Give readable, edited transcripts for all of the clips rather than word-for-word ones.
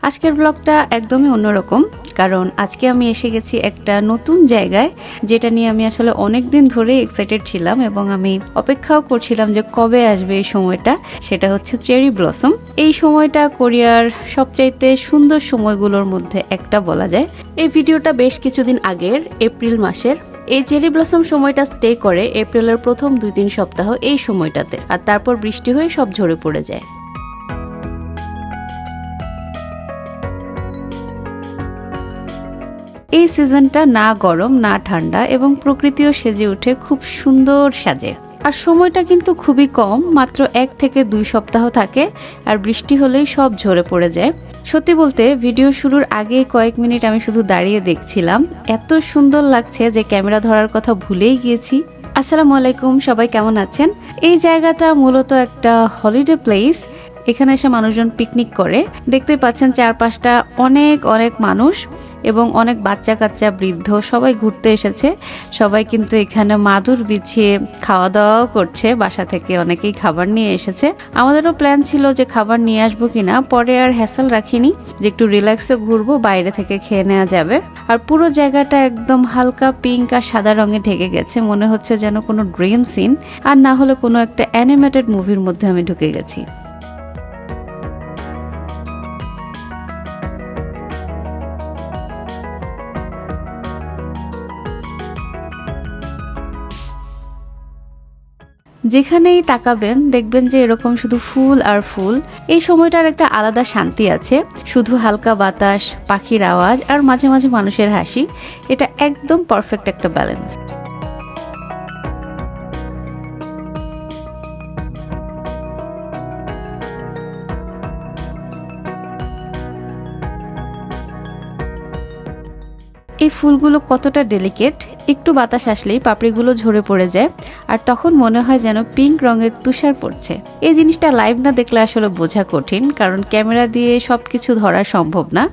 আজকের ব্লগটা একদমই অন্যরকম, কারণ আজকে আমি এসে গেছি একটা নতুন জায়গায়, যেটা নিয়ে আমি আসলে অনেক দিন ধরে এক্সাইটেড ছিলাম এবং আমি অপেক্ষাও করছিলাম যে কবে আসবে এই সময়টা। সেটা হচ্ছে চেরি ব্লসম। এই সময়টা কোরিয়ার সবচাইতে সুন্দর সময়গুলোর মধ্যে একটা বলা যায়। এই ভিডিওটা বেশ কিছুদিন আগের, এপ্রিল মাসের। এই চেরি ব্লসম সময়টা স্টে করে এপ্রিলের প্রথম 2-3 সপ্তাহ এই সময়টাতে, আর তারপর বৃষ্টি হয়ে সব ঝরে পড়ে যায়। এই সিজনটা না গরম না ঠান্ডা এবং প্রকৃতিও সেজে ওঠে খুব সুন্দর সাজে। আর সময়টা কিন্তু খুবই কম, মাত্র 1 থেকে 2 সপ্তাহ থাকে, আর বৃষ্টি হলেই সব ঝরে পড়ে যায়। সত্যি বলতে ভিডিও শুরুর আগে কয়েক মিনিট আমি শুধু দাঁড়িয়ে দেখছিলাম, এত সুন্দর লাগছে যে ক্যামেরা ধরার কথা ভুলেই গিয়েছি। আসসালামু আলাইকুম, সবাই কেমন আছেন? এই জায়গাটা মূলত একটা হলিডে প্লেস। এখানে এসে মানুষজন পিকনিক করে। দেখতেই পাচ্ছেন চারপাশটা অনেক অনেক মানুষ এবং অনেক বাচ্চা কাচ্চা বৃদ্ধ সবাই ঘুরতে এসেছে। সবাই কিন্তু এখানে মাদুর বিছিয়ে খাওয়া দাওয়াও করছে, বাসা থেকে অনেকেই খাবার নিয়ে এসেছে। আমাদেরও প্ল্যান ছিল যে খাবার নিয়ে আসবো কিনা, পরে আর হ্যাসেল রাখিনি, যে একটু রিল্যাক্সে ঘুরবো, বাইরে থেকে খেয়ে নেওয়া যাবে। আর পুরো জায়গাটা একদম হালকা পিঙ্ক আর সাদা রঙে ঢেকে গেছে, মনে হচ্ছে যেন কোনো ড্রিম সিন, আর না হলে কোনো একটা অ্যানিমেটেড মুভির মধ্যে আমি ঢুকে গেছি। যেখানেই তাকাবেন দেখবেন যে এরকম শুধু ফুল আর ফুল। এই সময়টার একটা আলাদা শান্তি আছে, শুধু হালকা বাতাস, পাখির আওয়াজ আর মাঝে মাঝে মানুষের হাসি। এটা একদম পারফেক্ট একটা ব্যালেন্স। এই ফুলগুলো কতটা ডেলিকেট, একটু বাতাস আসলেই পাপড়িগুলো ঝরে পড়ে যায়, আর তখন মনে হয় যেন পিঙ্ক রঙের তুষার পড়ছে। এই জিনিসটা লাইভ না দেখলে আসলে বোঝা কঠিন, কারণ ক্যামেরা দিয়ে সবকিছু ধরা সম্ভব না।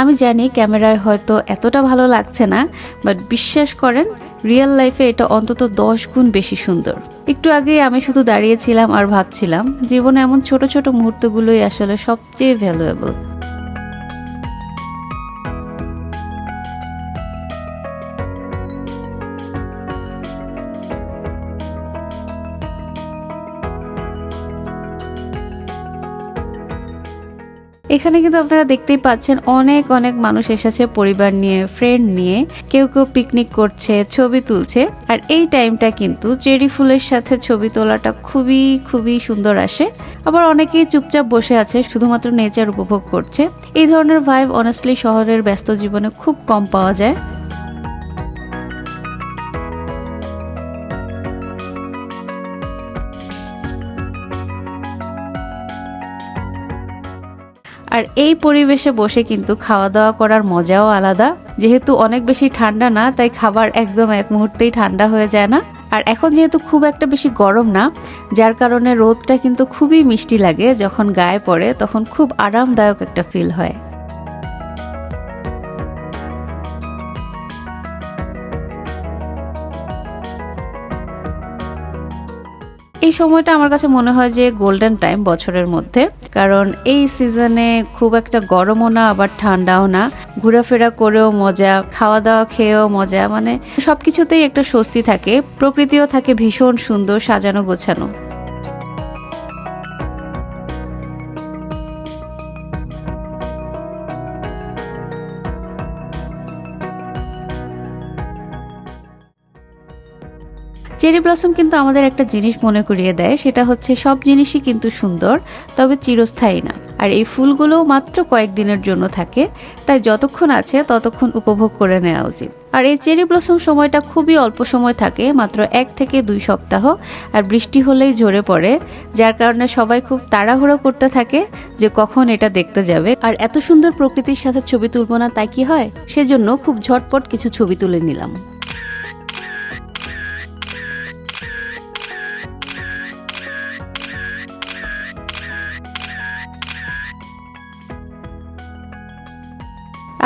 আমি জানি ক্যামেরায় হয়তো এতটা ভালো লাগছে না, বাট বিশ্বাস করেন রিয়েল লাইফে এটা অন্তত 10 গুণ বেশি সুন্দর। একটু আগে আমি শুধু দাঁড়িয়েছিলাম আর ভাবছিলাম, জীবনে এমন ছোট ছোট মুহূর্তগুলোই আসলে সবচেয়ে ভ্যালুয়েবল। এখানে কিন্তু আপনারা দেখতেই পাচ্ছেন অনেক অনেক মানুষ এসেছে পরিবার নিয়ে, ফ্রেন্ড নিয়ে। কেউ কেউ পিকনিক করছে, ছবি তুলছে। আর এই টাইমটা কিন্তু চেরি ফুলের সাথে ছবি তোলাটা খুবই খুবই সুন্দর আসে। আবার অনেকেই চুপচাপ বসে আছে, শুধুমাত্র নেচার উপভোগ করছে। এই ধরনের ভাইব অনেস্টলি শহরের ব্যস্ত জীবনে খুব কম পাওয়া যায়। আর এই পরিবেশে বসে কিন্তু খাওয়া দাওয়া করার মজাও আলাদা। যেহেতু অনেক বেশি ঠান্ডা না, তাই খাবার একদম এক মুহূর্তেই ঠান্ডা হয়ে যায় না। আর এখন যেহেতু খুব একটা বেশি গরম না, যার কারণে রোদটা কিন্তু খুবই মিষ্টি লাগে। যখন গায়ে পড়ে তখন খুব আরামদায়ক একটা ফিল হয়। এই সময়টা আমার কাছে মনে হয় যে গোল্ডেন টাইম বছরের মধ্যে, কারণ এই সিজনে খুব একটা গরমও না আবার ঠান্ডাও না। ঘোরাফেরা করেও মজা, খাওয়া দাওয়া খেয়েও মজা, মানে সবকিছুতেই একটা স্বস্তি থাকে। প্রকৃতিও থাকে ভীষণ সুন্দর, সাজানো গোছানো। চেরি ব্লসম কিন্তু আমাদের একটা জিনিস মনে করিয়ে দেয়, সেটা হচ্ছে সব জিনিসই কিন্তু সুন্দর, তবে চিরস্থায়ী না। আর এই ফুলগুলো মাত্র কয়েকদিনের জন্য থাকে, তাই যতক্ষণ আছে ততক্ষণ উপভোগ করে নেওয়া উচিত। আর এই চেরি ব্লসম সময়টা খুবই অল্প সময় থাকে, মাত্র 1 থেকে 2 সপ্তাহ, আর বৃষ্টি হলেই ঝরে পড়ে, যার কারণে সবাই খুব তাড়াহুড়ো করতে থাকে যে কখন এটা দেখতে যাবে। আর এত সুন্দর প্রকৃতির সাথে ছবি তুলবো না তাই কি হয়, সেজন্য খুব ঝটপট কিছু ছবি তুলে নিলাম।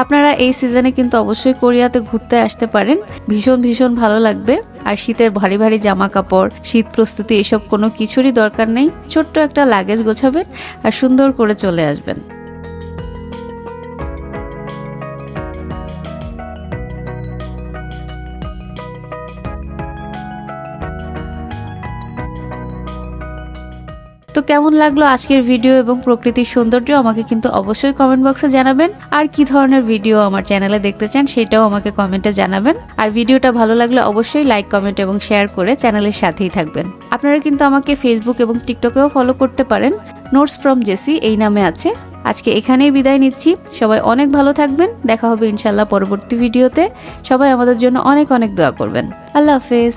আপনারা এই সিজনে কিন্তু অবশ্যই কোরিয়াতে ঘুরতে আসতে পারেন, ভীষণ ভীষণ ভালো লাগবে। আর শীতের ভারী ভারী জামা কাপড়, শীত প্রস্তুতি এসব কোনো কিছুরই দরকার নেই। ছোট্ট একটা লাগেজ গোছাবেন আর সুন্দর করে চলে আসবেন। তো কেমন লাগলো আজকের ভিডিও এবং প্রকৃতির সৌন্দর্য আমাকে কিন্তু অবশ্যই কমেন্ট বক্সে জানাবেন। আর কি ধরনের ভিডিও আমার চ্যানেলে দেখতে চান সেটাও আমাকে কমেন্টে জানাবেন। আর ভিডিওটা ভালো লাগলে অবশ্যই লাইক, কমেন্ট এবং শেয়ার করে চ্যানেলের সাথেই থাকবেন। আপনারা কিন্তু আমাকে ফেসবুক এবং টিকটকেও ফলো করতে পারেন, নোটস ফ্রম জেসি এই নামে আছে। আজকে এখানেই বিদায় নিচ্ছি। সবাই অনেক ভালো থাকবেন। দেখা হবে ইনশাল্লাহ পরবর্তী ভিডিওতে। সবাই আমাদের জন্য অনেক অনেক দোয়া করবেন। আল্লাহ হাফেজ।